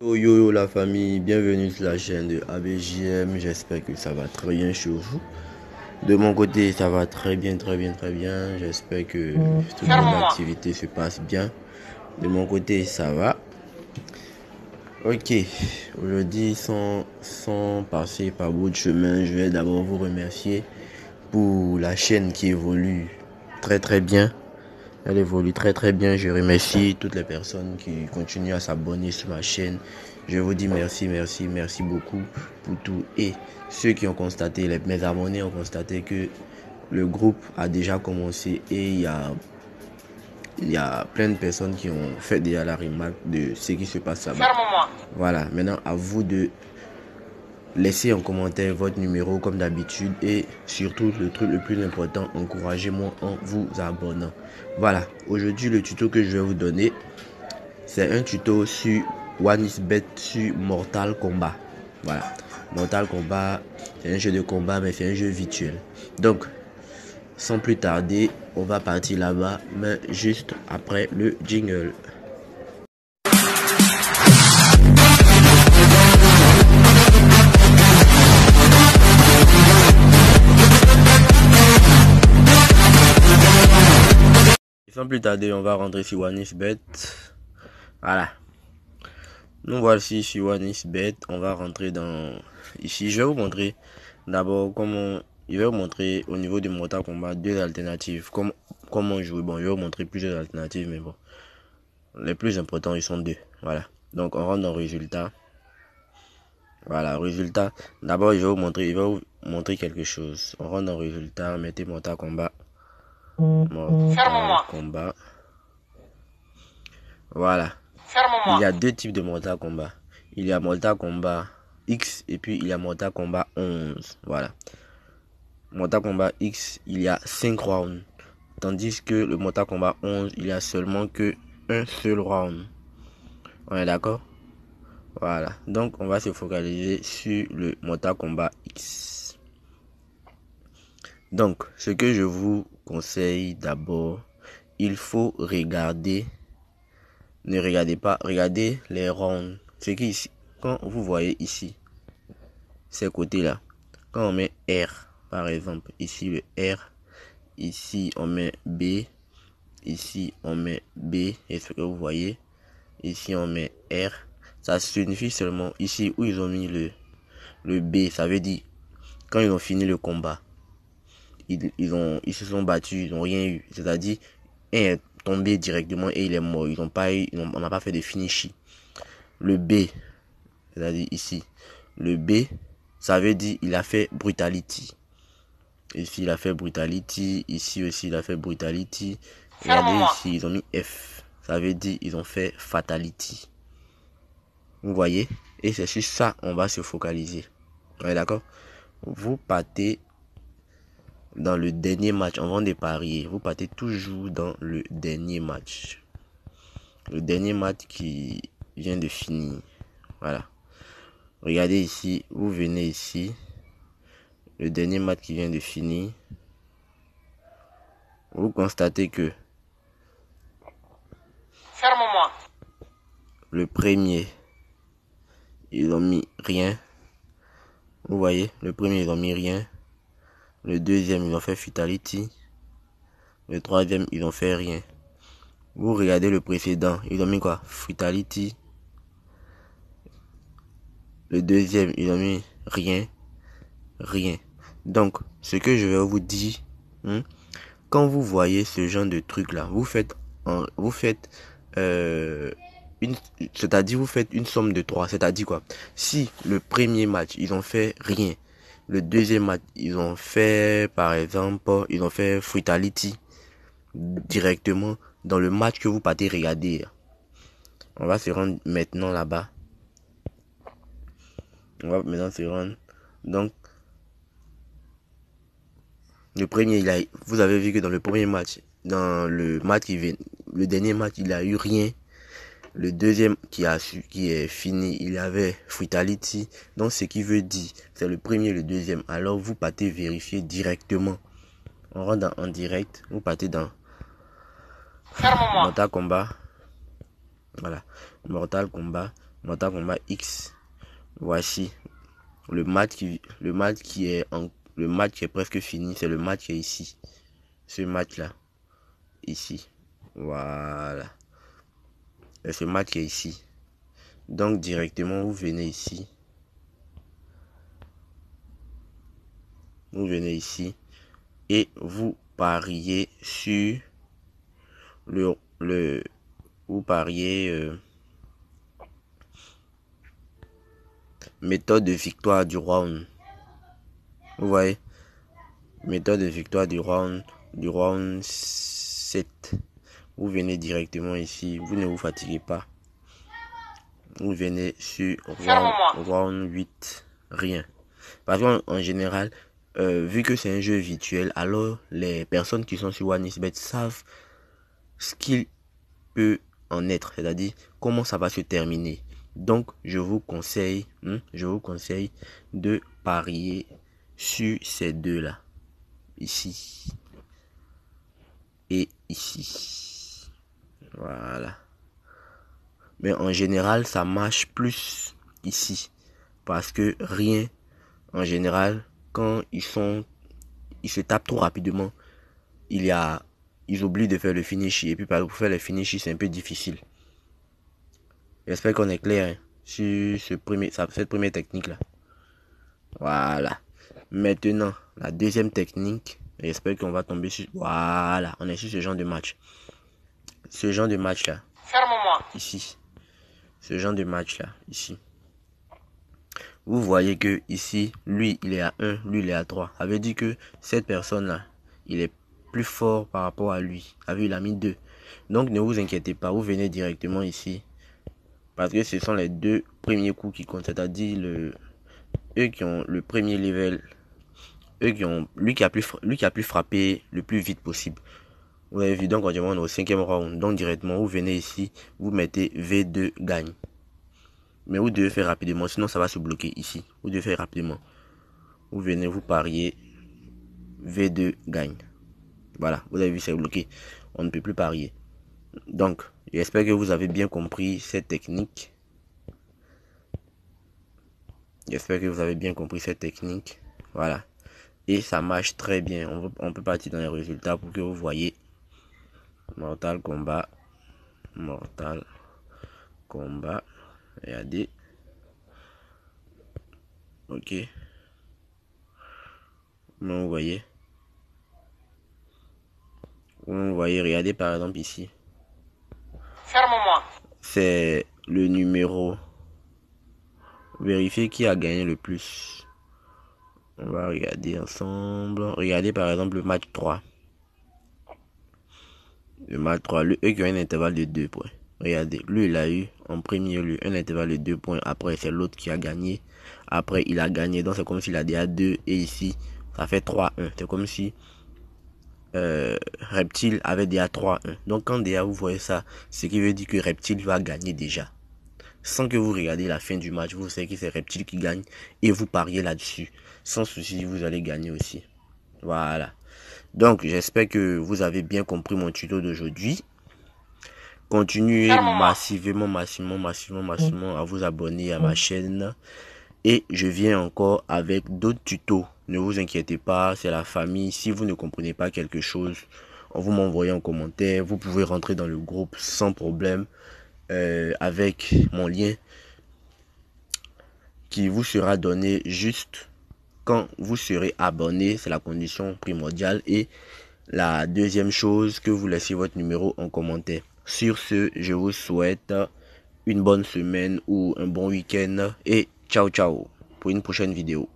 Yo yo yo la famille, bienvenue sur la chaîne de ABJM, j'espère que ça va très bien chez vous. De mon côté ça va très bien, j'espère que toute bonne activité se passe bien. De mon côté ça va. Ok, aujourd'hui sans passer par bout de chemin, je vais d'abord vous remercier pour la chaîne qui évolue très bien. Elle évolue très bien. Je remercie toutes les personnes qui continuent à s'abonner sur ma chaîne. Je vous dis merci beaucoup pour tout. Et ceux qui ont constaté, mes abonnés ont constaté que le groupe a déjà commencé et il y a plein de personnes qui ont fait déjà la remarque de ce qui se passe là-bas. Voilà, maintenant à vous de laissez en commentaire votre numéro comme d'habitude et surtout le truc le plus important, encouragez-moi en vous abonnant. Voilà, aujourd'hui le tuto que je vais vous donner, c'est un tuto sur OneXBet sur Mortal Kombat. Voilà, Mortal Kombat, c'est un jeu de combat mais c'est un jeu virtuel. Donc, sans plus tarder, on va partir là-bas, mais juste après le jingle. Sans plus tarder, on va rentrer sur OneXBet. Voilà. Nous voici sur OneXBet. On va rentrer dans... Ici, je vais vous montrer d'abord comment... Je vais vous montrer au niveau du Mortal Kombat deux alternatives. Comment jouer. Bon, je vais vous montrer plusieurs alternatives, mais bon. Les plus importants, ils sont deux. Voilà. Donc, on rentre dans résultat. Voilà, résultat. D'abord, je vais vous montrer quelque chose. On rentre dans résultat. Mettez Mortal Kombat. Mortal Kombat. Voilà. Il y a deux types de Mortal Kombat. Il y a Mortal Kombat X et puis il y a Mortal Kombat 11. Voilà. Mortal Kombat X, il y a 5 rounds. Tandis que le Mortal Kombat 11, il y a seulement que un seul round. On est d'accord? Voilà. Donc, on va se focaliser sur le Mortal Kombat X. Donc, ce que je vous conseille d'abord, il faut regarder. Ne regardez pas, regardez les rounds. C'est qui ici, quand vous voyez ici, ces côtés-là, quand on met R, par exemple, ici le R, ici on met B, ici on met B, et ce que vous voyez, ici on met R, ça signifie seulement, ici où ils ont mis le B, ça veut dire, quand ils ont fini le combat, ils se sont battus, ils n'ont rien eu, c'est-à-dire, un est tombé directement et il est mort, on n'a pas fait de finish. Le B, c'est-à-dire ici, le B, ça veut dire il a fait brutality. Ici il a fait brutality, ici aussi il a fait brutality. Regardez ici, ils ont mis F, ça veut dire ils ont fait fatality. Vous voyez? Et c'est sur ça on va se focaliser. Ouais, d'accord? Vous partez dans le dernier match, avant de parier, vous partez toujours dans le dernier match. Le dernier match qui vient de finir. Voilà. Regardez ici, vous venez ici. Le dernier match qui vient de finir. Vous constatez que le premier, ils ont mis rien. Vous voyez, le premier, ils ont mis rien. Le deuxième, ils ont fait fatality. Le troisième, ils ont fait rien. Vous regardez le précédent, ils ont mis quoi? Fatality. Le deuxième, ils ont mis rien. Donc, ce que je vais vous dire, quand vous voyez ce genre de truc là, vous faites c'est-à-dire vous faites une somme de 3, c'est-à-dire quoi? Si le premier match, ils ont fait rien, le deuxième match, ils ont fait, par exemple, ils ont fait fatality directement dans le match que vous partez regarder. On va se rendre maintenant là-bas. On va maintenant se rendre. Donc, le premier, vous avez vu que dans le premier match, dans le match le dernier match, il a eu rien. Le deuxième qui est fini, il avait fatality. Donc, ce qui veut dire, c'est le premier et le deuxième. Alors, vous partez vérifier directement. On rentre en direct. Vous partez dans Mortal Kombat. Voilà. Mortal Kombat. Mortal Kombat X. Voici le match qui est presque fini. C'est le match qui est ici. Ce match là. Ici. Voilà. Et ce match qui est ici. Donc directement vous venez ici. Vous venez ici. Et vous pariez sur vous pariez méthode de victoire du round. Vous voyez, méthode de victoire du round 7. Vous venez directement ici, vous ne vous fatiguez pas. Vous venez sur round 8, rien. Parce qu'en général, vu que c'est un jeu virtuel, alors les personnes qui sont sur OneXBet savent ce qu'il peut en être, c'est-à-dire comment ça va se terminer. Donc je vous conseille de parier sur ces deux là, ici et ici. Voilà. Mais en général ça marche plus ici, parce que rien, en général, quand ils se tapent trop rapidement, ils oublient de faire le finish, et puis pour faire le finish c'est un peu difficile. J'espère qu'on est clair, hein, sur cette première technique là. Voilà. Maintenant, la deuxième technique, j'espère qu'on va tomber sur... Voilà, on est sur ce genre de match. Ce genre de match là. Ferme-moi. Ici. Ce genre de match là, ici. Vous voyez que ici, lui il est à 1, lui il est à 3. Ça veut dire que cette personne là, il est plus fort par rapport à lui. Il a mis 2. Donc ne vous inquiétez pas, vous venez directement ici. Parce que ce sont les deux premiers coups qui comptent. C'est-à-dire eux qui ont le premier level. Eux qui ont lui qui a pu frapper le plus vite possible. Vous avez vu, donc on est au 5e round. Donc directement vous venez ici, vous mettez V2 gagne. Mais vous devez faire rapidement, sinon ça va se bloquer ici. Vous devez faire rapidement. Vous venez, vous pariez V2 gagne. Voilà, vous avez vu, c'est bloqué. On ne peut plus parier. Donc, j'espère que vous avez bien compris cette technique. J'espère que vous avez bien compris cette technique. Voilà. Et ça marche très bien. On peut partir dans les résultats pour que vous voyez. Mortal Kombat. Regardez. Ok. Vous voyez. Vous voyez, regardez par exemple ici. Ferme-moi. C'est le numéro. Vérifiez qui a gagné le plus. On va regarder ensemble. Regardez par exemple le match 3. Le match 3, eux qui ont un intervalle de 2 points. Regardez, lui il a eu en premier lieu un intervalle de 2 points. Après c'est l'autre qui a gagné. Après il a gagné. Donc c'est comme s'il a déjà 2. Et ici ça fait 3-1. C'est comme si Reptile avait déjà 3-1. Donc quand déjà vous voyez ça, ce qui veut dire que Reptile va gagner déjà. Sans que vous regardiez la fin du match, vous savez que c'est Reptile qui gagne. Et vous pariez là-dessus. Sans souci, vous allez gagner aussi. Voilà. Donc j'espère que vous avez bien compris mon tuto d'aujourd'hui. Continuez massivement à vous abonner à ma chaîne. Et je viens encore avec d'autres tutos. Ne vous inquiétez pas, c'est la famille. Si vous ne comprenez pas quelque chose, vous m'envoyez en commentaire. Vous pouvez rentrer dans le groupe sans problème avec mon lien qui vous sera donné juste quand vous serez abonné. C'est la condition primordiale. Et la deuxième chose, que vous laissez votre numéro en commentaire. Sur ce, je vous souhaite une bonne semaine ou un bon week-end et ciao ciao pour une prochaine vidéo.